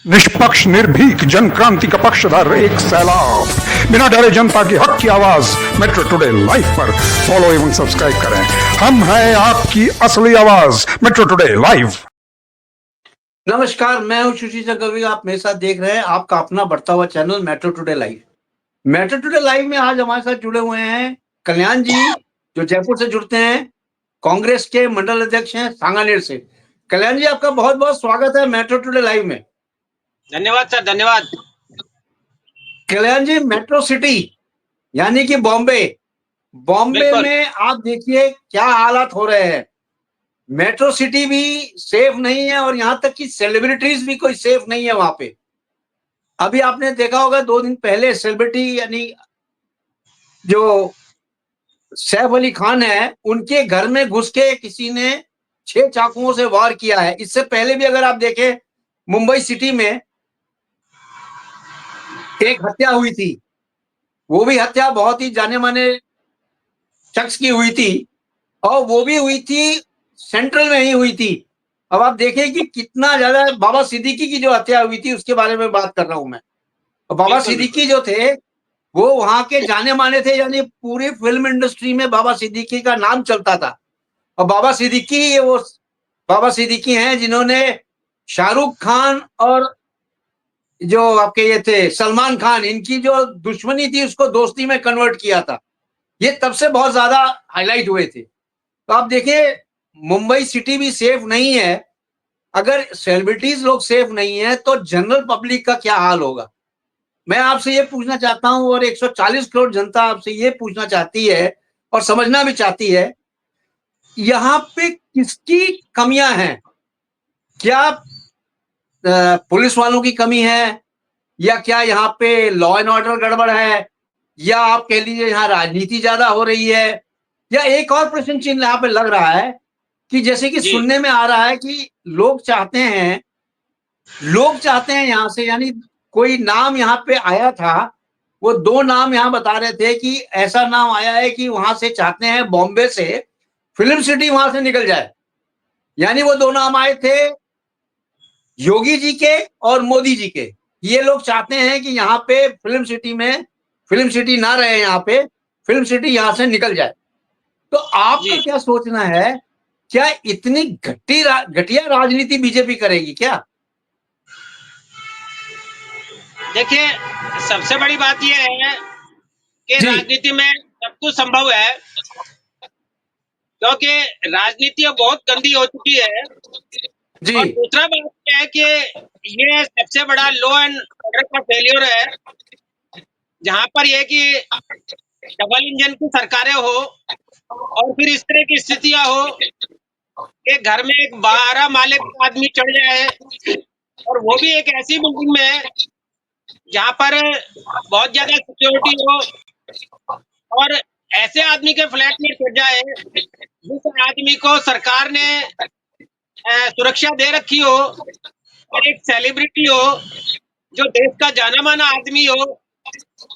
निष्पक्ष निर्भीक जन क्रांति का पक्षधर एक सैलाब, बिना डरे जनता की हक की आवाज मेट्रो टुडे लाइव पर फॉलो एवं सब्सक्राइब करें। हम हैं आपकी असली आवाज मेट्रो टुडे लाइव। नमस्कार, मैं हूं सुशील चक्रवर्ती। आप मेरे साथ देख रहे हैं आपका अपना बढ़ता हुआ channel metro today live. Metro today live में आज हमारे साथ जुड़े हुए हैं कल्याण जी, जो जयपुर से जुड़ते हैं। कांग्रेस के मंडल अध्यक्ष हैं सांगानेर से। कल्याण जी, आपका बहुत बहुत स्वागत है मेट्रो टुडे लाइव में। धन्यवाद सर, धन्यवाद। कल्याण जी, मेट्रो सिटी यानी कि बॉम्बे में आप देखिए क्या हालात हो रहे हैं। मेट्रो सिटी भी सेफ नहीं है और यहाँ तक कि सेलिब्रिटीज भी कोई सेफ नहीं है वहां पे। अभी आपने देखा होगा 2 दिन पहले सेलिब्रिटी यानी जो सैफ अली खान है, उनके घर में घुस के किसी ने 6 चाकुओं से वार किया है। इससे पहले भी अगर आप देखें, मुंबई सिटी में एक हत्या हुई थी। वो भी हत्या बहुत ही जाने माने शख्स की हुई थी और वो भी हुई थी सेंट्रल में ही हुई थी। अब आप देखें कि कितना ज्यादा बाबा सिद्दीकी की जो हत्या हुई थी उसके बारे में बात कर रहा हूं मैं। और बाबा सिद्दीकी जो थे वो वहां के जाने माने थे, यानी पूरी फिल्म इंडस्ट्री में बाबा सिद्दीकी का नाम चलता था। और बाबा सिद्दीकी वो बाबा सिद्दीकी हैं जिन्होंने शाहरुख खान और जो आपके ये थे सलमान खान, इनकी जो दुश्मनी थी उसको दोस्ती में कन्वर्ट किया था। ये तब से बहुत ज्यादा हाईलाइट हुए थे। तो आप देखिए, मुंबई सिटी भी सेफ नहीं है। अगर सेलिब्रिटीज लोग सेफ नहीं है तो जनरल पब्लिक का क्या हाल होगा। मैं आपसे ये पूछना चाहता हूं और 140 करोड़ जनता आपसे ये पूछना चाहती है और समझना भी चाहती है, यहाँ पे किसकी कमियां हैं? क्या पुलिस वालों की कमी है, या क्या यहाँ पे लॉ एंड ऑर्डर गड़बड़ है, या आप कह लीजिए यहाँ राजनीति ज्यादा हो रही है, या एक और प्रश्न चिन्ह यहाँ पे लग रहा है कि जैसे कि सुनने में आ रहा है कि लोग चाहते हैं यहाँ से, यानी कोई नाम यहाँ पे आया था, वो 2 नाम यहाँ बता रहे थे कि ऐसा नाम आया है कि वहां से चाहते हैं बॉम्बे से फिल्म सिटी वहां से निकल जाए। यानी वो 2 नाम आए थे योगी जी के और मोदी जी के। ये लोग चाहते हैं कि यहाँ पे फिल्म सिटी ना रहे, यहाँ पे फिल्म सिटी यहाँ से निकल जाए। तो आपका क्या सोचना है, क्या इतनी घटिया राजनीति बीजेपी करेगी क्या? देखिए, सबसे बड़ी बात यह है कि राजनीति में सब कुछ संभव है, क्योंकि राजनीति अब बहुत गंदी हो चुकी है। जी। और दूसरा बात यह है कि ये सबसे बड़ा लॉ एंड ऑर्डर का फेलियर है, जहां पर यह कि डबल इंजन की सरकारें हो और फिर इस तरह की स्थितियां हो कि घर में एक 12 माले का आदमी चढ़ जाए, और वो भी एक ऐसी बिल्डिंग में जहां पर बहुत ज्यादा सिक्योरिटी हो, और ऐसे आदमी के फ्लैट में चढ़ जाए जिस आदमी को सरकार ने सुरक्षा दे रखी हो, और एक सेलिब्रिटी हो जो देश का जाना माना आदमी हो,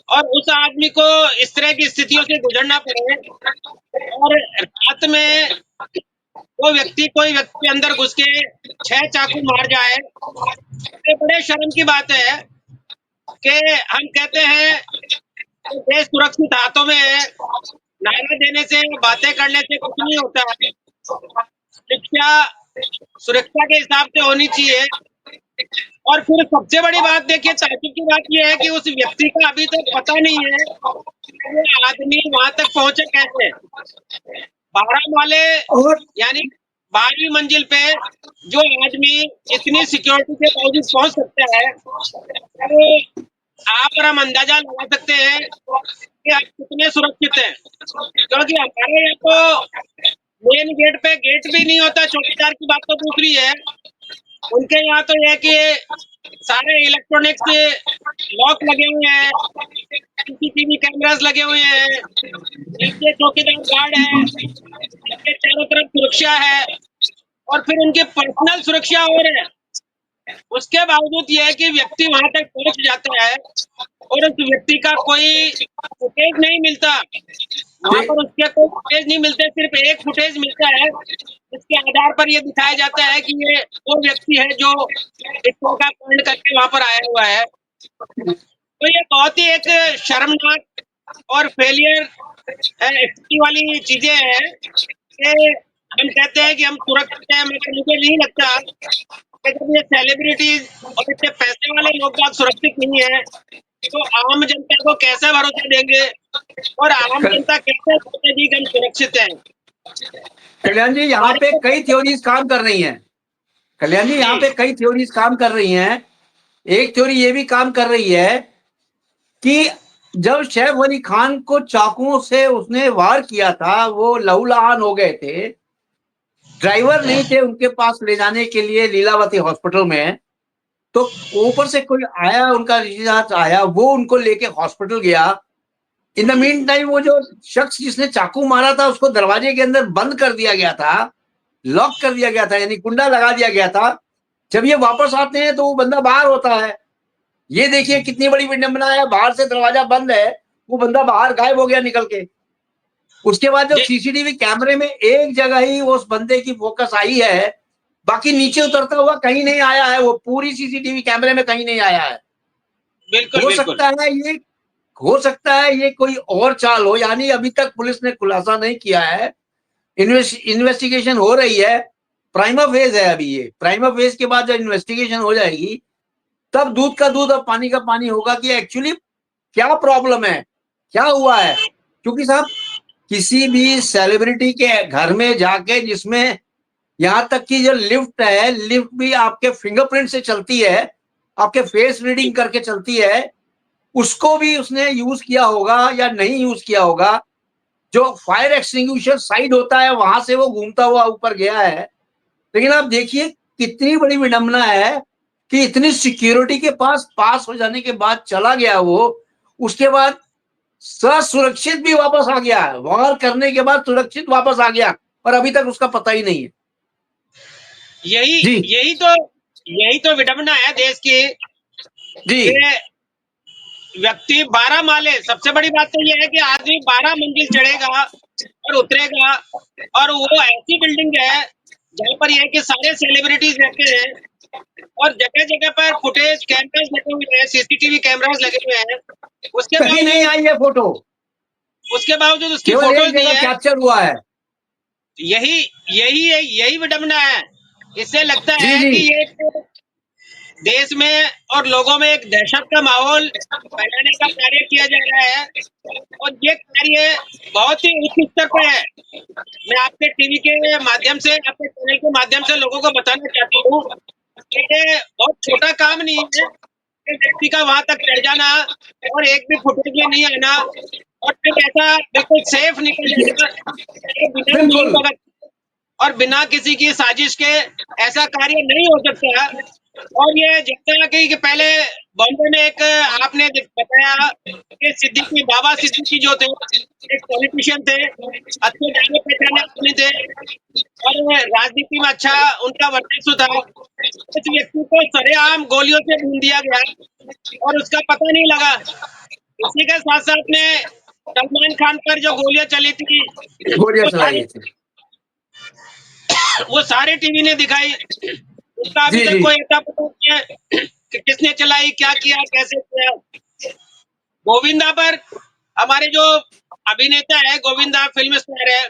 और उस आदमी को इस तरह की स्थितियों से गुजरना पड़े, और रात में कोई व्यक्ति अंदर घुस के 6 चाकू मार जाए। ये बड़े शर्म की बात है कि हम कहते हैं कि देश सुरक्षित हाथों में है। नारा देने से, बातें करने से कुछ नहीं होता है। शिक्षा सुरक्षा के हिसाब से होनी चाहिए। और फिर सबसे बड़ी बात देखिए, ताज्जुब की बात यह है कि उस व्यक्ति का अभी तक पता नहीं है कि वो आदमी वहां तक पहुंचे कैसे। 12 माले यानी 12वीं मंजिल पे जो आदमी इतनी सिक्योरिटी के बावजूद पहुंच सकता है, तो आप और हम अंदाजा लगा सकते हैं कि आप कितने सुरक्षित हैं। क्योंकि हमारे यहाँ तो मेन गेट पे गेट भी नहीं होता, चौकीदार की बात तो दूसरी है। उनके यहाँ तो यह कि सारे इलेक्ट्रॉनिक्स लॉक लगे हुए हैं, सीसीटीवी कैमरास लगे हुए हैं, नीचे चौकीदार गार्ड है, इनके चारों तरफ सुरक्षा है, और फिर उनकी पर्सनल सुरक्षा और है। उसके बावजूद यह है कि व्यक्ति वहां तक पहुंच जाता है और उस व्यक्ति का कोई फुटेज नहीं मिलता। वहां पर उसके कोई फुटेज नहीं मिलते, सिर्फ एक फुटेज मिलता है, इसके आधार पर ये दिखाया जाता है कि ये वो व्यक्ति है जो इस तरह का कांड करके वहां पर आया हुआ है। तो ये बहुत ही एक शर्मनाक और फेलियर स्थिति वाली चीजें हैं कि हम कहते हैं कि हम सुरक्षित हैं, मगर मुझे नहीं लगता कि जब ये सेलिब्रिटीज और इतने पैसे वाले लोग बाग सुरक्षित नहीं है, तो आम जनता को कैसे भरोसा देंगे और आम जनता कैसे सोचेगी कि हम सुरक्षित हैं। कल्याण जी, यहाँ पे कई थ्योरीज काम कर रही हैं। कल्याण जी, यहाँ पे कई थ्योरीज काम कर रही हैं। एक थ्योरी ये भी काम कर रही है कि जब सैफ अली खान को चाकुओं से उसने वार किया था, वो लहूलुहान हो गए थे, ड्राइवर नहीं थे उनके पास ले जाने के लिए लीलावती हॉस्पिटल में, तो ऊपर से कोई आया, उनका रिश्तेदार आया, वो उनको लेके हॉस्पिटल गया। इन द मीन टाइम वो जो शख्स जिसने चाकू मारा था उसको दरवाजे के अंदर बंद कर दिया गया था, लॉक कर दिया गया था, यानी कुंडा लगा दिया गया था। जब ये वापस आते हैं तो वो बंदा बाहर होता है। ये देखिए कितनी बड़ी विडंबना है, बाहर से दरवाजा बंद है, वो बंदा बाहर गायब हो गया निकल के। उसके बाद जब सीसीटीवी कैमरे में एक जगह ही उस बंदे की फोकस आई है, बाकी नीचे उतरता हुआ कहीं नहीं आया है, वो पूरी सीसीटीवी कैमरे में कहीं नहीं आया है। बिल्कुल, हो सकता है ये कोई और चाल हो, यानी अभी तक पुलिस ने खुलासा नहीं किया है, इन्वेस्टिगेशन हो रही है, प्राइमा फेज है अभी। ये प्राइमा फेज के बाद जब इन्वेस्टिगेशन हो जाएगी तब दूध का दूध और पानी का पानी होगा कि एक्चुअली क्या प्रॉब्लम है, क्या हुआ है। क्योंकि साहब, किसी भी सेलिब्रिटी के घर में जाके, जिसमें यहां तक कि जो लिफ्ट है, लिफ्ट भी आपके फिंगरप्रिंट से चलती है, आपके फेस रीडिंग करके चलती है, उसको भी उसने यूज किया होगा या नहीं यूज किया होगा। जो फायर एक्सटिंग्विशर साइड होता है वहां से वो घूमता हुआ ऊपर गया है। लेकिन आप देखिए कितनी बड़ी विडंबना है कि इतनी सिक्योरिटी के पास हो जाने के बाद चला गया वो, उसके बाद सुरक्षित भी वापस आ गया, वार करने के बाद सुरक्षित वापस आ गया, और अभी तक उसका पता ही नहीं है। यही तो विडंबना है देश की जी व्यक्ति 12 माले, सबसे बड़ी बात तो यह है कि आदमी 12 मंजिल चढ़ेगा और उतरेगा, और वो ऐसी बिल्डिंग है जहां पर यह कि सारे सेलिब्रिटीज रहते हैं, और जगह जगह पर फुटेज कैमरास लगे हुए हैं, सीसीटीवी कैमरास लगे हुए हैं। उसके कहीं नहीं आई है फोटो, उसके बावजूद उसकी केवल फोटोज एक नहीं जगह है। कैप्चर हुआ है। यही विडंबना है। इससे लगता जी है जी कि ये देश में और लोगों में एक दहशत का माहौल फैलाने का कार्य किया जा रहा है, और ये कार्य बहुत ही उच्च स्तर पर है। मैं आपके टीवी के माध्यम से, आपके चैनल के माध्यम से लोगों को बताना चाहता हूँ कि ये बहुत छोटा काम नहीं है कि व्यक्ति का वहां तक चढ़ जाना और एक भी फुटेज में नहीं आना और फिर ऐसा बिल्कुल सेफ निकल जाना, बिना मिली बिल्कुल भगत और बिना किसी की साजिश के ऐसा कार्य नहीं हो सकता। और ये जैसा कि पहले बॉम्बे में एक आपने बताया कि बाबा सिद्दीकी जो थे, एक पॉलिटिशियन थे, अच्छे जाने पहचाने आदमी थे और राजनीति में अच्छा उनका वर्चस्व था। उस व्यक्ति को सरेआम गोलियों से भून दिया गया और उसका पता नहीं लगा। इसी के साथ साथ में सलमान खान पर जो गोलियां चली थी, गोलियां चलाई थी, वो सारे टीवी ने दिखाई। उसका अभी तक कोई ऐसा पता नहीं है कि किसने चलाई, क्या किया, कैसे किया। गोविंदा पर, हमारे जो अभिनेता है गोविंदा, फिल्म स्टार है,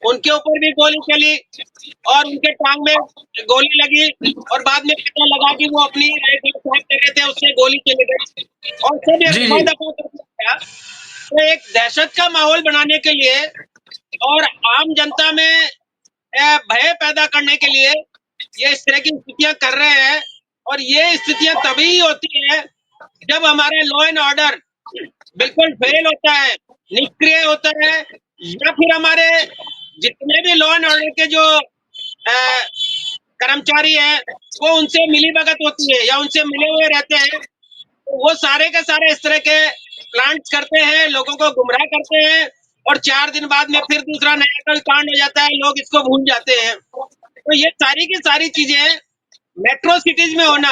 उनके ऊपर भी गोली चली और उनके टांग में गोली लगी और बाद में पता लगा कि वो अपनी राइफल साफ कर रहे थे, उससे गोली चली गई और सब एक दफा कर दिया। तो एक दहशत का माहौल बनाने के लिए और आम जनता में भय पैदा करने के लिए ये इस तरह की स्थितियां कर रहे हैं। और ये स्थितियां तभी होती है जब हमारा लॉ एंड ऑर्डर बिल्कुल फेल होता है, निष्क्रिय होता है, या फिर हमारे जितने भी लॉ एंड ऑर्डर के जो कर्मचारी हैं वो उनसे मिलीभगत होती है या उनसे मिले हुए रहते हैं, तो वो सारे के सारे इस तरह के प्लांट्स करते हैं, लोगों को गुमराह करते हैं और 4 दिन बाद में फिर दूसरा नया कोई कांड हो जाता है, लोग इसको भूल जाते हैं। तो ये सारी की सारी चीजें मेट्रो सिटीज में होना,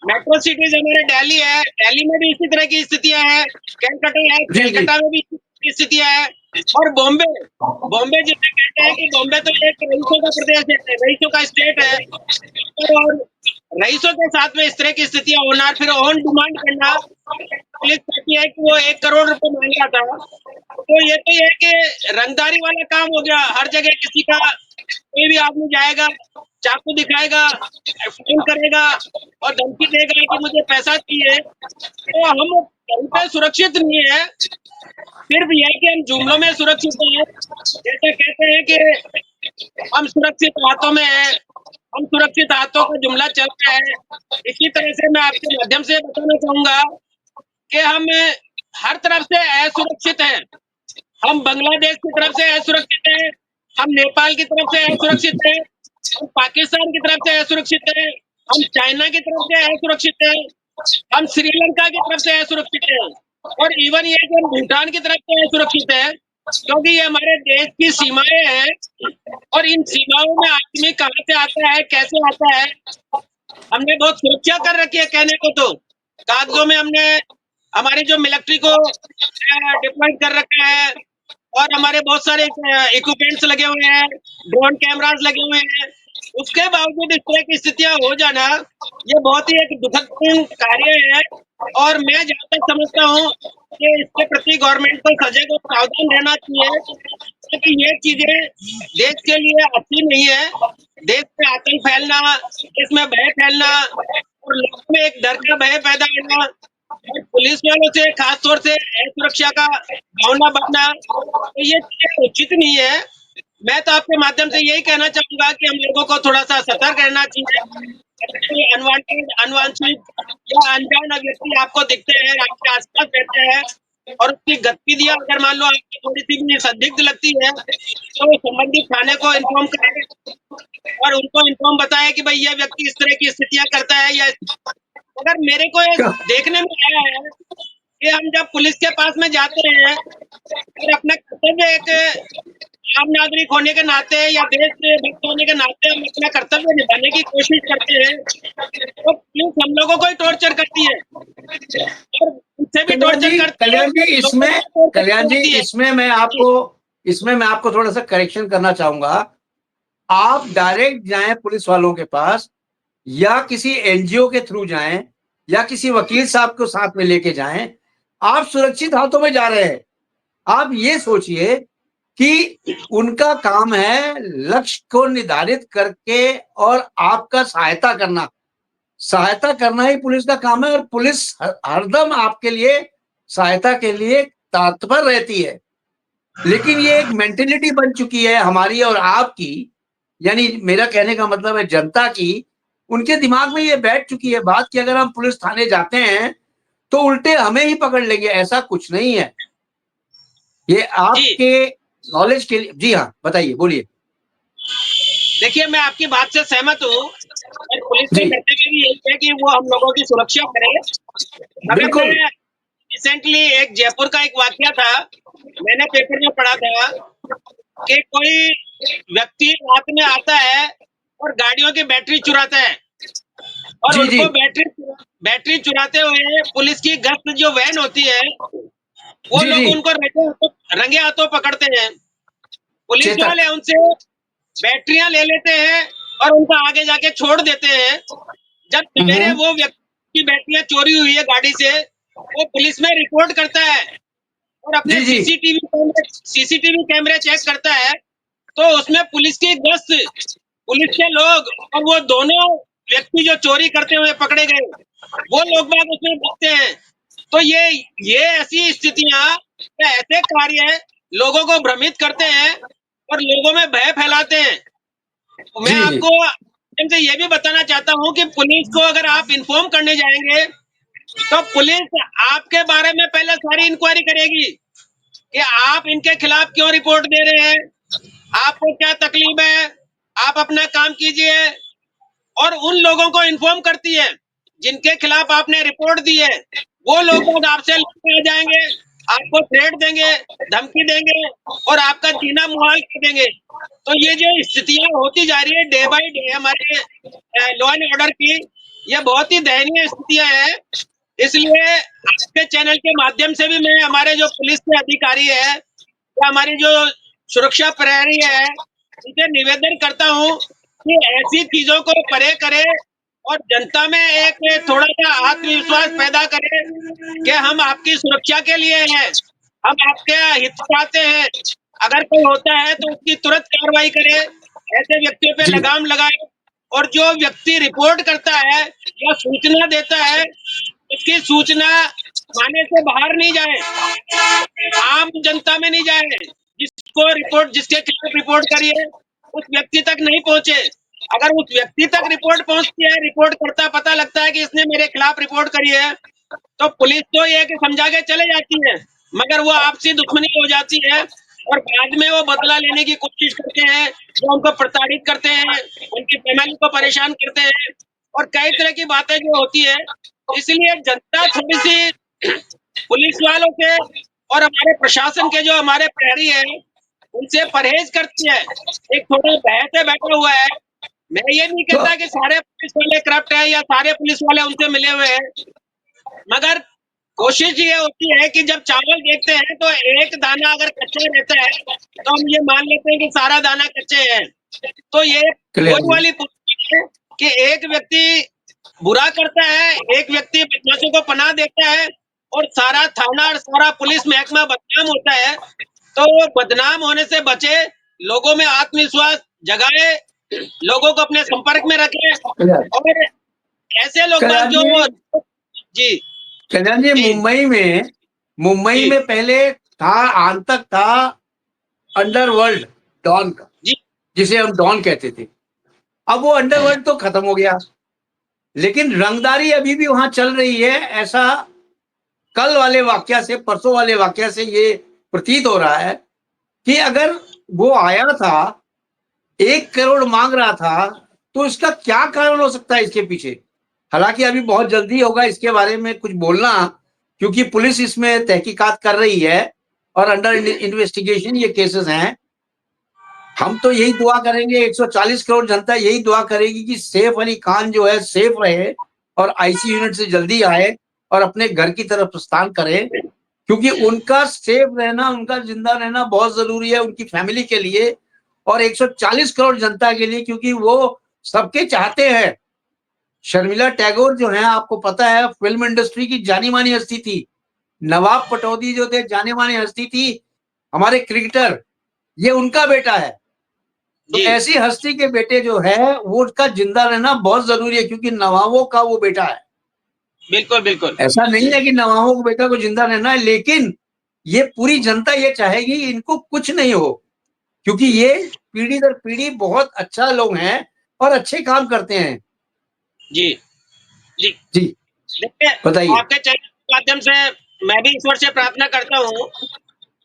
मेट्रो सिटीज हमारे दिल्ली है, दिल्ली में भी इसी तरह की स्थितियां हैं, कलकत्ता है, कलकत्ता में भी इसी स्थितियां हैं, और बॉम्बे बॉम्बे जिसे कहते हैं कि बॉम्बे तो एक रईसों का प्रदेश है, रईसों का स्टेट है। और रईसों के साथ में इस तरह की स्थितियां होना और फिर ऑन डिमांड करना, पुलिस कहती है कि वो 1 करोड़ रुपए मांगा था। तो ये है कि रंगदारी वाला काम हो गया। हर जगह किसी का कोई भी आदमी जाएगा, चाकू दिखाएगा, फोन करेगा और धमकी देगा कि मुझे पैसा चाहिए। तो हम कहीं पे सुरक्षित नहीं है। सिर्फ यह है कि हम जुमलों में सुरक्षित हैं, जैसे कहते हैं कि हम सुरक्षित हाथों में हैं, हम सुरक्षित हाथों का जुमला चल रहा है। इसी तरह से मैं आपके माध्यम से बताना चाहूंगा कि हम हर तरफ से असुरक्षित हैं। हम बांग्लादेश की तरफ से असुरक्षित हैं, हम नेपाल की तरफ से असुरक्षित हैं, हम पाकिस्तान की तरफ से असुरक्षित हैं, हम चाइना की तरफ से असुरक्षित हैं, हम श्रीलंका की तरफ से असुरक्षित हैं और इवन ये कि हम भूटान की तरफ से असुरक्षित हैं, क्योंकि ये हमारे देश की सीमाएं हैं और इन सीमाओं में आदमी कहाँ से आता है, कैसे आता है, हमने बहुत सुरक्षा कर रखी है। कहने को तो कागजों में हमने हमारी जो मिलिट्री को डिप्लॉय कर रखा है और हमारे बहुत सारे इक्विपमेंट्स लगे हुए हैं, ड्रोन कैमरास लगे हुए हैं। उसके बावजूद इस तरह की स्थितियां हो जाना, ये बहुत ही एक दुखदपूर्ण कार्य है। और मैं जहाँ तक समझता हूँ कि इसके प्रति गवर्नमेंट को सजग और सावधान रहना चाहिए, क्योंकि ये चीजें देश के लिए अच्छी नहीं है। देश में आतंक फैलना, देश में भय फैलना और लोगों में एक डर का भय पैदा होना और पुलिस वालों से खास तौर से असुरक्षा का भावना बढ़ना, तो ये चीजें उचित नहीं है। मैं तो आपके माध्यम से यही कहना चाहूंगा कि हम लोगों को थोड़ा सा सतर्क रहना चाहिए। अगर कोई अनवांटेड, अनवांछित या अनजान व्यक्ति आपको दिखते हैं, आपके आसपास रहते हैं और उसकी गतिविधियां अगर मान लो आपको थोड़ी सी भी संदिग्ध लगती है, तो संबंधित थाने को इन्फॉर्म करें और उनको इन्फॉर्म बताएं कि भाई ये व्यक्ति इस तरह की स्थितियां करता है। या अगर मेरे को ये देखने में आया है कि हम जब पुलिस के पास में जाते हैं और अपना कर्तव्य एक आम नागरिक होने के नाते या देश से भक्त होने के नाते हम अपना कर्तव्य निभाने की कोशिश करते हैं, तो पुलिस हम लोगों को ही टॉर्चर करती है और उससे भी टॉर्चर करती है। कल्याण जी इसमें कल्याण जी इसमें मैं आपको थोड़ा सा करेक्शन करना चाहूंगा। आप डायरेक्ट जाएं पुलिस वालों के पास या किसी एनजीओ के थ्रू जाएं या किसी वकील साहब को साथ में लेके जाएं, आप सुरक्षित हाथों में जा रहे हैं। आप ये सोचिए कि उनका काम है लक्ष्य को निर्धारित करके और आपका सहायता करना ही पुलिस का काम है। और पुलिस हरदम आपके लिए सहायता के लिए तत्पर रहती है। लेकिन ये एक मेंटेलिटी बन चुकी है हमारी और आपकी, यानी मेरा कहने का मतलब है जनता की। उनके दिमाग में ये बैठ चुकी है बात कि अगर हम पुलिस थाने जाते हैं तो उल्टे हमें ही पकड़ लेंगे। ऐसा कुछ नहीं है। ये आपके नॉलेज के लिए। जी हाँ, बताइए, बोलिए। देखिए, मैं आपकी बात से सहमत हूँ और पुलिस का कर्तव्य भी यही है कि वो हम लोगों की सुरक्षा करे। मगर मैं रिसेंटली एक जयपुर का एक वाकया था, मैंने पेपर में पढ़ा था कि कोई व्यक्ति रात में आता है और गाड़ियों की बैटरी चुराता है और उनको बैटरी चुराते हुए पुलिस की गश्त जो वैन होती है वो लोग उनको रंगे हाथों पकड़ते हैं। पुलिस वाले उनसे बैटरियां ले लेते हैं और उनका आगे जाके छोड़ देते हैं। जब सवेरे वो व्यक्ति की बैटरियां चोरी हुई है गाड़ी से, वो पुलिस में रिपोर्ट करता है और अपने सीसीटीवी कैमरे चेक करता है, तो उसमें पुलिस की गश्त, पुलिस के लोग और वो दोनों व्यक्ति जो चोरी करते हुए पकड़े गए, वो लोग बाग उसमें दिखते हैं। तो ये ऐसी स्थितियां, ऐसे कार्य लोगों को भ्रमित करते हैं और लोगों में भय फैलाते हैं। मैं आपको ये भी बताना चाहता हूं कि पुलिस को अगर आप इन्फॉर्म करने जाएंगे तो पुलिस आपके बारे में पहले सारी इंक्वायरी करेगी कि आप इनके खिलाफ क्यों रिपोर्ट दे रहे हैं, आपको क्या तकलीफ है, आप अपना काम कीजिए। और उन लोगों को इन्फॉर्म करती है जिनके खिलाफ आपने रिपोर्ट दी है, वो लोग आपसे लड़ने आ जाएंगे, आपको थ्रेट देंगे, धमकी देंगे और आपका जीना मुहाल कर देंगे। तो ये जो स्थितियां होती जा रही है डे बाय डे हमारे लॉ एंड ऑर्डर की, ये बहुत ही दयनीय स्थितियां हैं। इसलिए आपके चैनल के माध्यम से भी मैं हमारे जो पुलिस के अधिकारी है या हमारी जो सुरक्षा प्रहरी है, उनसे निवेदन करता हूँ कि ऐसी चीजों को परे करे और जनता में एक थोड़ा सा आत्मविश्वास पैदा करे कि हम आपकी सुरक्षा के लिए हैं, हम आपके हित चाहते हैं। अगर कोई होता है तो उसकी तुरंत कार्रवाई करे, ऐसे व्यक्तियों पे जी लगाम लगाए और जो व्यक्ति रिपोर्ट करता है या सूचना देता है, उसकी सूचना थाने से बाहर नहीं जाए, आम जनता में नहीं जाए। जिसको रिपोर्ट, जिसके खिलाफ रिपोर्ट करी है, उस व्यक्ति तक नहीं पहुंचे। अगर उस व्यक्ति तक रिपोर्ट पहुंचती है, रिपोर्ट करता पता लगता है कि इसने मेरे खिलाफ रिपोर्ट करी है, तो पुलिस तो ये कि समझा के चले जाती है, मगर वो आपसी दुश्मनी हो जाती है और बाद में वो बदला लेने की कोशिश करते हैं, जो उनको प्रताड़ित करते हैं, उनकी फैमिली को परेशान करते हैं और कई तरह की बातें जो होती है। इसलिए जनता थोड़ी सी पुलिस वालों से और हमारे प्रशासन के जो हमारे प्रहरी है, उनसे परहेज करती है। एक थोड़ा भय से बैठा हुआ है। मैं ये नहीं तो कहता कि सारे पुलिस वाले करप्ट है या सारे पुलिस वाले उनसे मिले हुए हैं, मगर कोशिश ये होती है कि जब चावल देखते हैं तो एक दाना अगर कच्चा रहता है तो हम ये मान लेते हैं कि सारा दाना कच्चे हैं। तो ये क्लियर वही वाली पूछताछ है कि एक व्यक्ति बुरा करता है, एक व्यक्ति बदमाशों को पनाह देता है और सारा थाना और सारा पुलिस महकमा बदनाम होता है। तो वो बदनाम होने से बचे, लोगों में आत्मविश्वास जगाए, लोगों को अपने संपर्क में रखे क्लियर और ऐसे लोग बाग कल्याण जो जी जी कल्याण जी जी मुंबई जी में पहले था, आंतक था अंडरवर्ल्ड डॉन का, जी जिसे हम डॉन कहते थे। अब वो अंडरवर्ल्ड तो खत्म हो गया, लेकिन रंगदारी अभी भी वहां चल रही है। ऐसा कल वाले वाकया से, परसों वाले वाकया से ये प्रतीत हो रहा है कि अगर वो आया था, 1 करोड़ मांग रहा था, तो इसका क्या कारण हो सकता है इसके पीछे। हालांकि अभी बहुत जल्दी होगा इसके बारे में कुछ बोलना, क्योंकि पुलिस इसमें तहकीकात कर रही है और अंडर इन्वेस्टिगेशन ये केसेस हैं। हम तो यही दुआ करेंगे, 140 करोड़ जनता यही दुआ करेगी कि सैफ अली खान जो है सेफ रहे और आईसी यूनिट से जल्दी आए और अपने घर की तरफ प्रस्थान करे, क्योंकि उनका सेफ रहना, उनका जिंदा रहना बहुत जरूरी है उनकी फैमिली के लिए और 140 करोड़ जनता के लिए, क्योंकि वो सबके चाहते हैं। शर्मिला टैगोर जो है, आपको पता है, फिल्म इंडस्ट्री की जानी मानी हस्ती थी। नवाब पटौदी जो थे, जानी मानी हस्ती थी, हमारे क्रिकेटर, ये उनका बेटा है। तो जी ऐसी हस्ती के बेटे जो है, वो उसका जिंदा रहना बहुत जरूरी है, क्योंकि नवाबों का वो बेटा है। बिल्कुल बिल्कुल ऐसा नहीं है कि नवाबों को बेटा को जिंदा रहना है, लेकिन ये पूरी जनता ये चाहेगी इनको कुछ नहीं हो, क्योंकि ये पीढ़ी दर पीढ़ी बहुत अच्छा लोग हैं और अच्छे काम करते हैं। जी जी जी देखिए, बताइए। आपके चैनल के माध्यम से मैं भी ईश्वर से प्रार्थना करता हूँ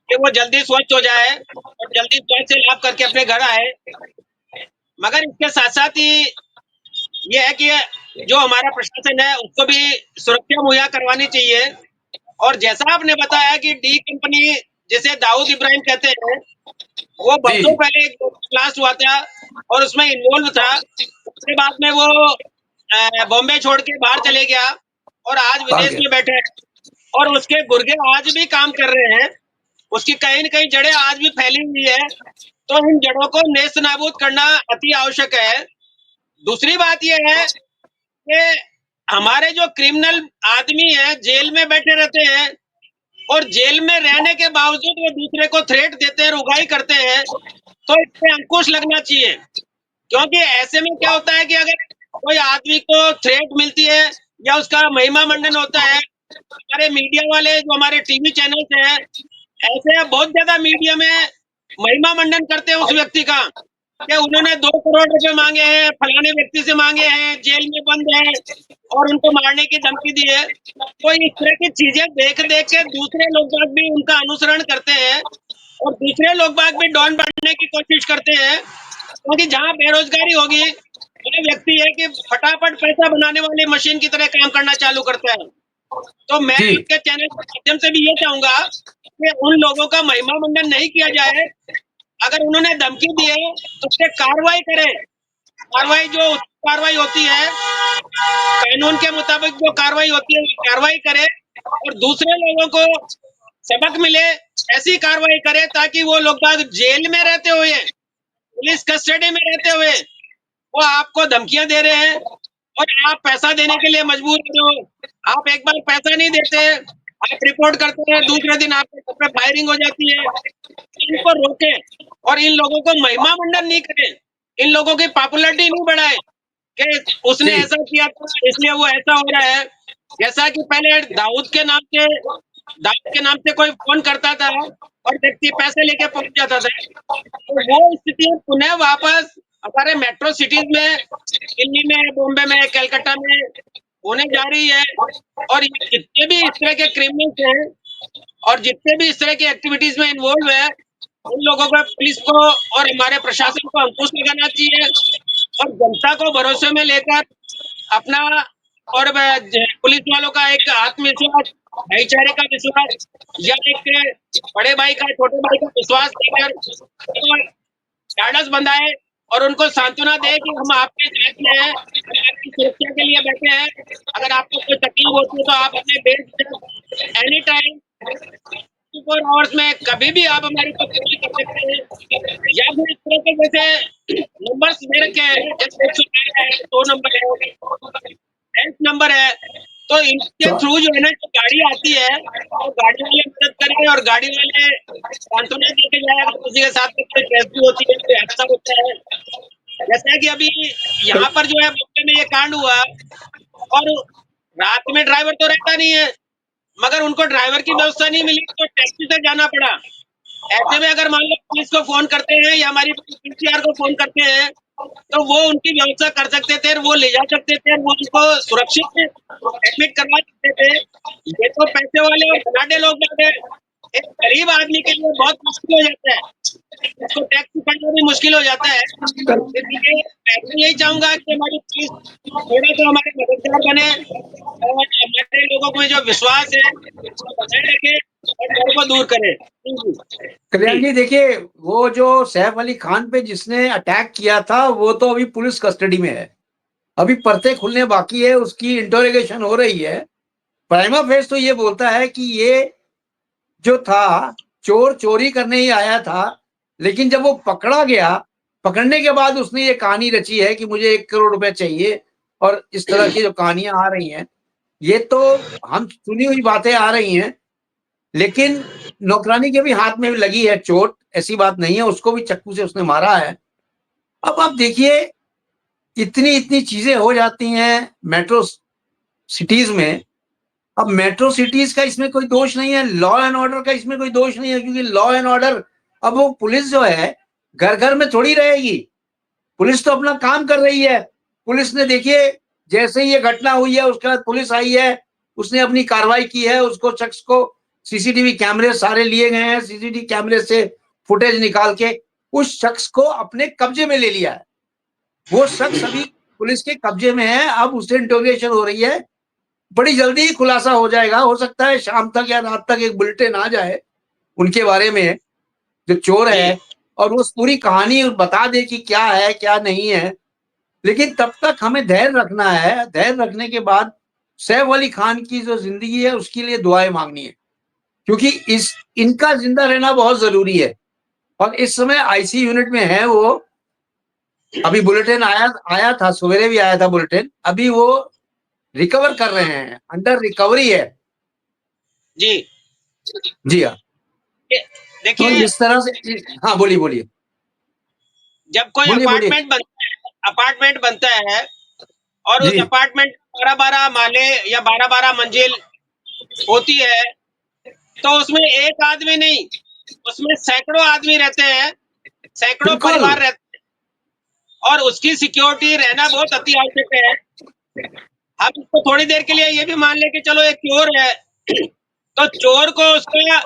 कि वो जल्दी स्वस्थ हो जाए और जल्दी स्वस्थ से लाभ करके अपने घर आए। मगर इसके साथ साथ ही ये है कि जो हमारा प्रशासन है उसको भी सुरक्षा मुहैया करवानी चाहिए। और जैसा आपने बताया कि डी कंपनी, जिसे दाऊद इब्राहिम कहते हैं, वो बरसों जी पहले एक ब्लास्ट हुआ था और उसमें इन्वॉल्व था। उसके बाद में वो बॉम्बे छोड़ के बाहर चले गया और आज आ विदेश गया। में बैठे हैं और उसके गुर्गे आज भी काम कर रहे हैं। उसकी कहीं न कहीं जड़ें आज भी फैली हुई है। तो इन जड़ों को नेस्त नाबूद करना अति आवश्यक है। दूसरी बात ये है कि हमारे जो क्रिमिनल आदमी हैं, जेल में बैठे रहते हैं और जेल में रहने के बावजूद वो दूसरे को थ्रेट देते हैं, रुगाई करते हैं, तो इस पे अंकुश लगना चाहिए। क्योंकि ऐसे में क्या होता है कि अगर कोई आदमी को थ्रेट मिलती है या उसका महिमा मंडन होता है, हमारे मीडिया वाले जो हमारे टीवी चैनल्स हैं, ऐसे बहुत ज्यादा मीडिया में महिमा मंडन करते हैं उस व्यक्ति का कि उन्होंने 2 करोड़ रुपए मांगे हैं, फलाने व्यक्ति से मांगे हैं, जेल में बंद है और उनको मारने की धमकी दी है। तो इस तरह की चीजें देख देख के दूसरे लोग बाग भी उनका अनुसरण करते हैं और दूसरे लोग बाग भी डॉन बनने की कोशिश करते हैं। क्योंकि जहाँ बेरोजगारी होगी, वो व्यक्ति है कि फटाफट पैसा बनाने वाली मशीन की तरह काम करना चालू करता है। तो मैं जी आपके चैनल के माध्यम से भी ये चाहूंगा कि उन लोगों का महिमा मंडन नहीं किया जाए। अगर उन्होंने धमकी दी है तो उस पे कार्रवाई करें। कार्रवाई जो कार्रवाई होती है, कानून के मुताबिक जो कार्रवाई होती है वो कार्रवाई करे और दूसरे लोगों को सबक मिले, ऐसी कार्रवाई करे ताकि वो लोग बाग जेल में रहते हुए, पुलिस कस्टडी में रहते हुए वो आपको धमकियां दे रहे हैं और आप पैसा देने के लिए मजबूर हो। आप एक बार पैसा नहीं देते, आप रिपोर्ट करते हैं, दूसरे दिन आपके घर पे फायरिंग हो जाती है। इनको रोके और इन लोगों को महिमा मंडन नहीं करें, इन लोगों की पॉपुलैरिटी नहीं बढ़ाए कि उसने जी ऐसा किया था इसलिए वो ऐसा हो रहा है। जैसा कि पहले दाऊद के नाम से कोई फोन करता था और व्यक्ति पैसे लेके पहुंच जाता था, तो वो स्थिति पुनः वापस हमारे मेट्रो सिटीज में, दिल्ली में, बॉम्बे में, कलकत्ता में होने जा रही है। और ये जितने भी इस तरह के क्रिमिनल्स हैं और जितने भी इस तरह की एक्टिविटीज में इन्वॉल्व है, उन लोगों को, पुलिस को और हमारे प्रशासन को अंकुश लगाना चाहिए और जनता को भरोसे में लेकर अपना और पुलिस वालों का एक आत्मविश्वास, भाईचारे का विश्वास या एक बड़े भाई का छोटे भाई का विश्वास देकर ढाढ़स बंधाए और उनको सांत्वना दे कि हम आपके साथ में हैं, हम आपकी सुरक्षा के लिए बैठे हैं। अगर आपको कोई तकलीफ होती है तो आप अपने बेस एनी टाइम 24 आवर्स में कभी भी आप हमारे पास कॉल कर सकते हैं, या फिर इस तरह के जैसे नंबर्स दे रखे हैं, जैसे 112 है, 2 नंबर है, हेल्प नंबर है, तो इनके तो थ्रू जो है ना, जो गाड़ी आती है तो गाड़ी वाले मदद करेंगे और गाड़ी वाले सांत्वना देके जाए अगर किसी के साथ में कोई ट्रेजेडी होती है, कोई हादसा होता है। जैसा कि अभी यहाँ पर जो है बॉम्बे में ये कांड हुआ और रात में ड्राइवर तो रहता नहीं है, मगर उनको ड्राइवर की व्यवस्था नहीं मिली तो टैक्सी से जाना पड़ा। ऐसे में अगर मान लो पुलिस को फोन करते हैं या हमारी पीसीआर को फोन करते हैं तो वो उनकी व्यवस्था कर सकते थे, वो ले जा सकते थे, वो उनको सुरक्षित एडमिट करवा सकते थे। ये तो पैसे वाले और बलाढ्य लोग बाग हैं, एक गरीब आदमी के लिए बहुत मुश्किल हो जाता है, उसको टैक्स करना भी मुश्किल हो जाता है। इसलिए मैं तो यही चाहूंगा कि हमारी पुलिस थोड़ा सा हमारे मददगार बने और हमारे लोगों को जो विश्वास है उसको बनाए रखे और डर को दूर करे। कल्याण जी देखिए, वो जो सैफ अली खान पे जिसने अटैक किया था वो तो अभी पुलिस कस्टडी में है, अभी पर्चे खुलने बाकी है, उसकी इंटरोगेशन हो रही है। प्राइमा फेस तो ये बोलता है कि ये जो था चोर चोरी करने ही आया था, लेकिन जब वो पकड़ा गया, पकड़ने के बाद उसने ये कहानी रची है कि मुझे 1 करोड़ रुपए चाहिए और इस तरह की जो कहानियां आ रही हैं, ये तो हम सुनी हुई बातें आ रही हैं। लेकिन नौकरानी के भी हाथ में लगी है चोट, ऐसी बात नहीं है, उसको भी चक्कू से उसने मारा है। अब आप देखिए, इतनी इतनी चीजें हो जाती हैं मेट्रो सिटीज में। अब मेट्रो सिटीज का इसमें कोई दोष नहीं है, लॉ एंड ऑर्डर का इसमें कोई दोष नहीं है, क्योंकि लॉ एंड ऑर्डर, अब वो पुलिस जो है घर घर में थोड़ी रहेगी, पुलिस तो अपना काम कर रही है। पुलिस ने देखिए, जैसे ही ये घटना हुई है उसके बाद पुलिस आई है, उसने अपनी कार्रवाई की है, उसको शख्स को सीसीटीवी कैमरे सारे लिए गए हैं, सीसीटीवी कैमरे से फुटेज निकाल के उस शख्स को अपने कब्जे में ले लिया है। वो शख्स अभी पुलिस के कब्जे में है, अब उससे इंटरोगेशन हो रही है, बड़ी जल्दी ही खुलासा हो जाएगा। हो सकता है शाम तक या रात तक एक बुलेटिन आ जाए उनके बारे में, जो चोर है, और वो पूरी कहानी बता दे कि क्या है क्या नहीं है। लेकिन तब तक हमें धैर्य रखना है, धैर्य रखने के बाद सैफ अली खान की जो जिंदगी है उसके लिए दुआएं मांगनी है, क्योंकि इनका जिंदा रहना बहुत जरूरी है। और इस समय आईसी यूनिट में है वो, अभी बुलेटिन आया था, सवेरे भी आया था बुलेटिन, अभी वो रिकवर कर रहे हैं, अंडर रिकवरी है। जी जी हाँ। तो देखिए, इस तरह से, हाँ बोलिए बोलिए जब कोई बोलिए बोलिए। अपार्टमेंट बनता है और उस जी अपार्टमेंट 12-12 माले या 12-12 मंजिल होती है तो उसमें एक आदमी नहीं, उसमें सैकड़ों आदमी रहते हैं, सैकड़ों बिल्कुल। परिवार रहते हैं और उसकी सिक्योरिटी रहना बहुत अति आवश्यक है। हम इसको थोड़ी देर के लिए ये भी मान ले कि चलो एक चोर है तो चोर को उसका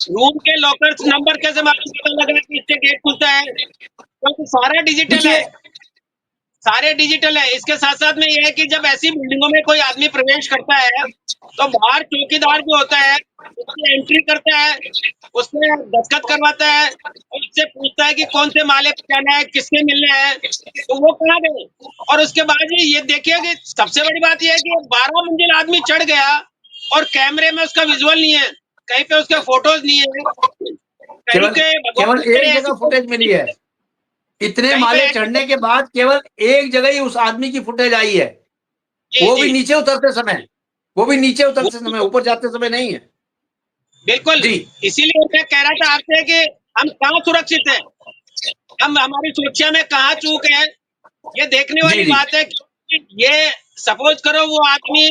रूम के लॉकर्स नंबर कैसे मालूम पता लगा कि इससे गेट खुलता है, क्योंकि सारा डिजिटल है, देखिए, सारे डिजिटल है। इसके साथ साथ में यह है कि जब ऐसी बिल्डिंगों में कोई आदमी प्रवेश करता है तो बाहर चौकीदार जो होता है उसकी एंट्री करता है, उससे दस्तखत करवाता है और उससे पूछता है कि कौन से माले पे जाना है, किसके मिलने हैं, तो वो कहाँ गए। और उसके बाद ये देखिए कि सबसे बड़ी बात यह है कि 12 मंजिल आदमी चढ़ गया और कैमरे में उसका विजुअल नहीं है, कहीं पे उसके फोटोज नहीं है, कहीं केवल के केवल भगवान एक करे जगह ऐसी फुटेज मिली है। इतने कहीं पे माले ऐसी चढ़ने के बाद केवल एक जगह ही उस आदमी की फुटेज आई है, जी वो भी जी नीचे उतरते समय, वो भी नीचे वो उतरते समय, ऊपर जाते समय नहीं है। बिल्कुल। जी इसीलिए मैं कह रहा था आपसे कि हम कहाँ सुरक्षित हैं, हम हमारी सुरक्षा में कहाँ चूक है, ये देखने जी वाली जी बात है कि ये सपोज करो वो आदमी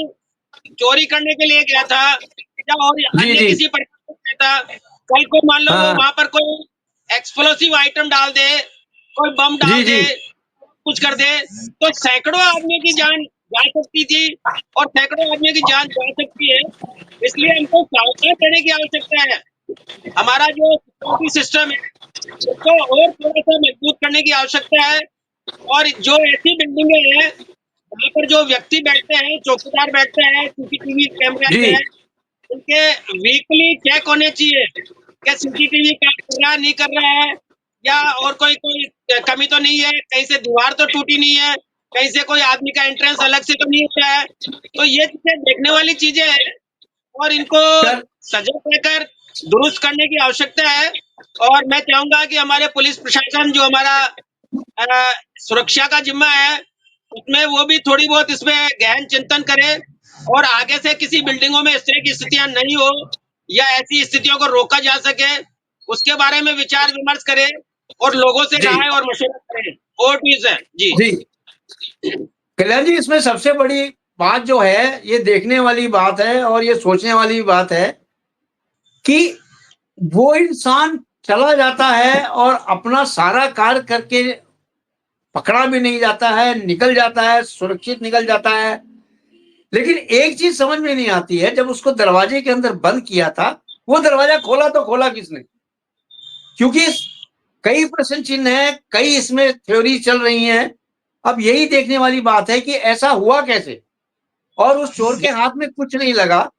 चोरी करने के लिए गया था या और जी अन्य जी किसी प्रकार से गया था, कल को मान लो वो हाँ वहां पर कोई एक्सप्लोसिव आइटम डाल दे, कोई बम जी डाल जी दे, कुछ कर दे, तो सैकड़ों आदमी की जान जा सकती थी और सैकड़ों आदमी की जान जा सकती है। इसलिए हमको सावधान रहने की आवश्यकता है। हमारा जो सिक्योरिटी सिस्टम है उसको और थोड़ा सा मजबूत करने की आवश्यकता है। और जो ऐसी बिल्डिंगें हैं वहाँ पर जो व्यक्ति बैठते हैं, चौकीदार बैठते हैं, सीसीटीवी कैमराज जी है, उनके वीकली चेक होने चाहिए क्या सीसीटीवी काम कर रहा है नहीं कर रहा है, या और कोई कोई कमी तो नहीं है, कहीं से दीवार तो टूटी नहीं है, कहीं से कोई आदमी का एंट्रेंस अलग से तो नहीं होता है। तो ये चीजें देखने वाली चीजें हैं और इनको सर सजग रहकर दुरुस्त करने की आवश्यकता है। और मैं चाहूंगा कि हमारे पुलिस प्रशासन जो हमारा सुरक्षा का जिम्मा है उसमें वो भी थोड़ी बहुत इसमें गहन चिंतन करे और आगे से किसी बिल्डिंगों में इस तरह की स्थितियां नहीं हो या ऐसी स्थितियों को रोका जा सके, उसके बारे में विचार विमर्श करे और लोगों से जी राय और मशवरा करें। और भी है जी जी कल्याण जी, इसमें सबसे बड़ी बात जो है, ये देखने वाली बात है और ये सोचने वाली बात है कि वो इंसान चला जाता है और अपना सारा कार्य करके पकड़ा भी नहीं जाता है, निकल जाता है, सुरक्षित निकल जाता है। लेकिन एक चीज समझ में नहीं आती है, जब उसको दरवाजे के अंदर बंद किया था, वो दरवाजा खोला तो खोला किसने? क्योंकि कई प्रश्न चिन्ह हैं, कई इसमें थ्योरी चल रही हैं। अब यही देखने वाली बात है कि ऐसा हुआ कैसे, और उस चोर के हाथ में कुछ नहीं लगा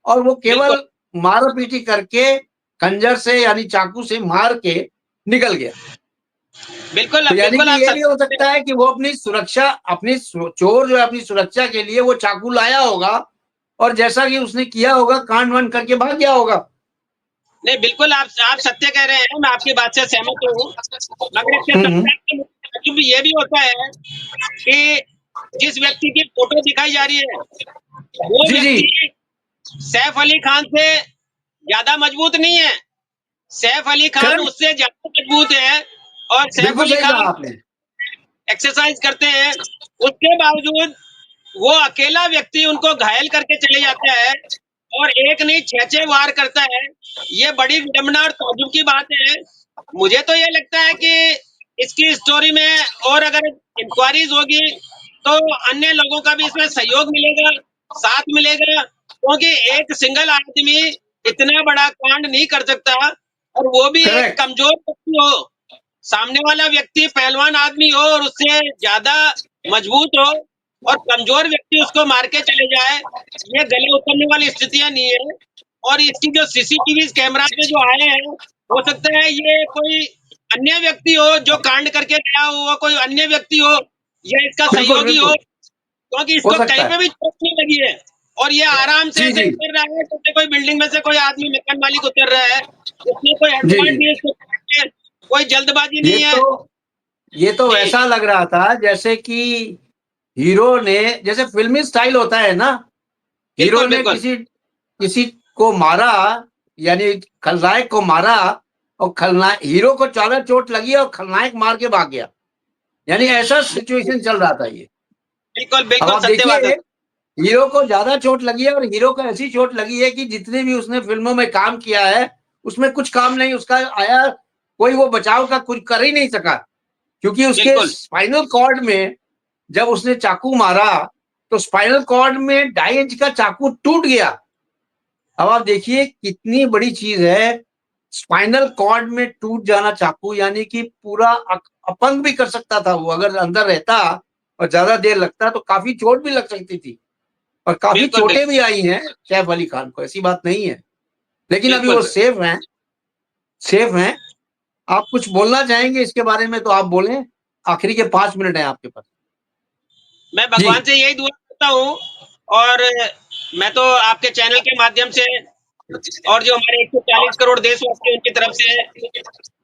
और वो बिल्कुल केवल मारा पीटी करके खंजर से यानी चाकू से मार के निकल गया। बिल्कुल तो यानी बिल्कुल कि आप ये भी हो सत्य सकता है कि वो अपनी सुरक्षा, चोर जो है अपनी सुरक्षा के लिए वो चाकू लाया होगा और जैसा कि उसने किया होगा कांड वांड करके भाग गया होगा। नहीं, बिल्कुल आप सत्य कह रहे हैं, मैं आपकी बात से सहमत हूँ। मगर इसके हम्म, ताज्जुब ये भी होता है कि जिस व्यक्ति की फोटो दिखाई जा रही है वो जी जी व्यक्ति सैफ अली खान से ज्यादा मजबूत नहीं है, सैफ अली खान करेक्ट, उससे ज्यादा मजबूत है। और सैफ बिल्कुल अली सही कहा खान आपने। एक्सरसाइज करते हैं, उसके बावजूद वो अकेला व्यक्ति उनको घायल करके चले जाता है और एक नहीं छह छह वार करता है। ये बड़ी विडंबना और ताज्जुब की बात है। मुझे तो ये लगता है कि इसकी स्टोरी में और अगर इंक्वायरीज होगी तो अन्य लोगों का भी इसमें सहयोग मिलेगा, साथ मिलेगा, क्योंकि एक सिंगल आदमी इतना बड़ा कांड नहीं कर सकता और वो भी एक करेक्ट, कमजोर व्यक्ति हो, सामने वाला व्यक्ति पहलवान आदमी हो और उससे ज्यादा मजबूत हो और कमजोर व्यक्ति उसको मार के चले जाए, ये गले उतरने वाली स्थितियां नहीं है। और इसकी जो सीसीटीवी कैमरा में जो आए हैं हो सकता है ये कोई अन्य व्यक्ति हो जो कांड करके गया हो, कोई अन्य व्यक्ति हो या इसका बिल्कुल सहयोगी हो, बिल्कुल क्योंकि हो इसको सकता कहीं पे है। भी चोट नहीं लगी है और ये आराम से जी ऐसे जी उतर रहा है जैसे कोई बिल्डिंग में से कोई आदमी मकान मालिक उतर रहा है, उसमें कोई जी हड़बड़ी जी नहीं है, कोई जल्दबाजी ये नहीं है। तो ये तो जी वैसा लग रहा था जैसे कि हीरो ने, जैसे फिल्मी स्टाइल होता है ना, हीरो बिल्कुल ने बिल्कुल किसी किसी को मारा, यानी खलनायक को मारा, और खलनायक हीरो को ज्यादा चोट लगी और खलनायक मार के भाग गया, यानी ऐसा सिचुएशन चल रहा था ये। बिल्कुल अब बिल्कुल आप सत्य बात देखिए, है। हीरो को ज्यादा चोट लगी है और हीरो को ऐसी चोट लगी है कि जितने भी उसने फिल्मों में काम किया है उसमें कुछ काम नहीं उसका आया, कोई वो बचाव का कुछ कर ही नहीं सका, क्योंकि उसके बिल्कुल स्पाइनल कॉर्ड में जब उसने चाकू मारा तो स्पाइनल कॉर्ड में 2.5 इंच का चाकू टूट गया। अब आप देखिए कितनी बड़ी चीज है, स्पाइनल कॉर्ड में टूट जाना चाकू, यानी कि पूरा अपंग भी कर सकता था वो, अगर अंदर रहता और ज्यादा देर लगता तो काफी चोट भी लग सकती थी, और काफी बिल्कुल चोटें बिल्कुल भी आई हैं सैफ अली खान को, ऐसी बात नहीं है। लेकिन अभी बिल्कुल वो सर। सेफ हैं, सेफ हैं। आप कुछ बोलना चाहेंगे इसके बारे में तो आप बोलें, आखिरी के 5 मिनट हैं आपके पास। मैं जी भगवान से यही दुआ करता हूँ और मैं तो आपके चैनल के माध्यम से और जो हमारे 140 करोड़ देशवासी उनकी तरफ से है।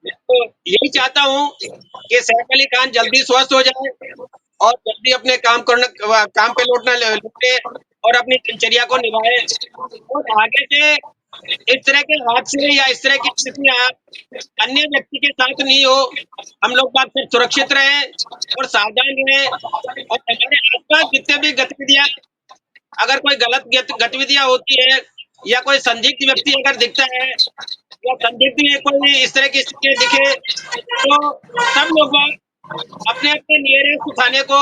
तो यही चाहता हूँ कि सैफ अली खान जल्दी स्वस्थ हो जाए और जल्दी अपने काम पे लौटे और अपनी दिनचर्या को निभाए और आगे से इस तरह के हादसे या इस तरह की स्थितियां अन्य व्यक्ति के साथ नहीं हो। हम लोग बात सब सुरक्षित रहें और सावधान रहें और हमारे आसपास जितने भी गतिविधियां, अगर कोई गलत गतिविधियां होती है या कोई संदिग्ध व्यक्ति अगर दिखता है या संदिग्ध में कोई इस तरह की स्थिति दिखे, तो सब लोग अपने अपने नियरेस्ट थाने को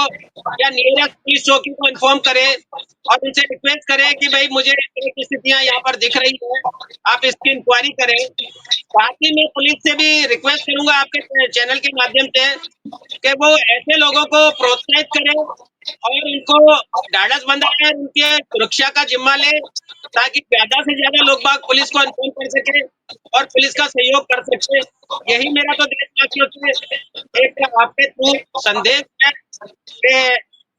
या नियरेस्ट पुलिस चौकी को इन्फॉर्म करें और उनसे रिक्वेस्ट करें कि भाई मुझे इस तरह की स्थितियां यहाँ पर दिख रही है, आप इसकी इंक्वायरी करें। साथ ही मैं पुलिस से भी रिक्वेस्ट करूंगा आपके चैनल के माध्यम से कि वो ऐसे लोगों को प्रोत्साहित करें और उनको ढाढ़स बंधाए, उनके सुरक्षा का जिम्मा ले ताकि ज्यादा से ज्यादा लोग बाग पुलिस को इन्फॉर्म कर सके और पुलिस का सहयोग कर सकते। यही मेरा तो देशवासियों से एक आपके थ्रू संदेश है कि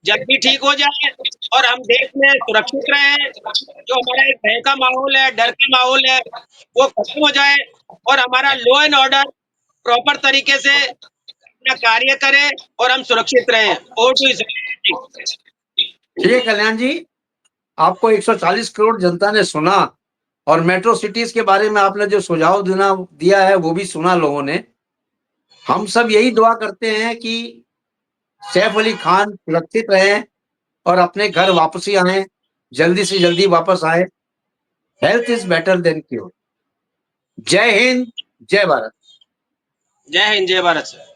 जल्दी ठीक हो जाए और हम देश में सुरक्षित रहें। जो हमारा एक भय का माहौल है, डर का माहौल है, वो खत्म हो जाए और हमारा लॉ एंड ऑर्डर प्रॉपर तरीके से अपना कार्य करे और हम सुरक्षित रहें। और तो चलिए कल्याण जी, आपको 140 करोड़ जनता ने सुना और मेट्रो सिटीज के बारे में आपने जो सुझाव दिया है वो भी सुना लोगों ने। हम सब यही दुआ करते हैं कि सैफ अली खान सुरक्षित रहें और अपने घर वापसी आए, जल्दी से जल्दी वापस आए। Health is better than cure. जय हिंद, जय भारत। जय हिंद, जय भारत सर।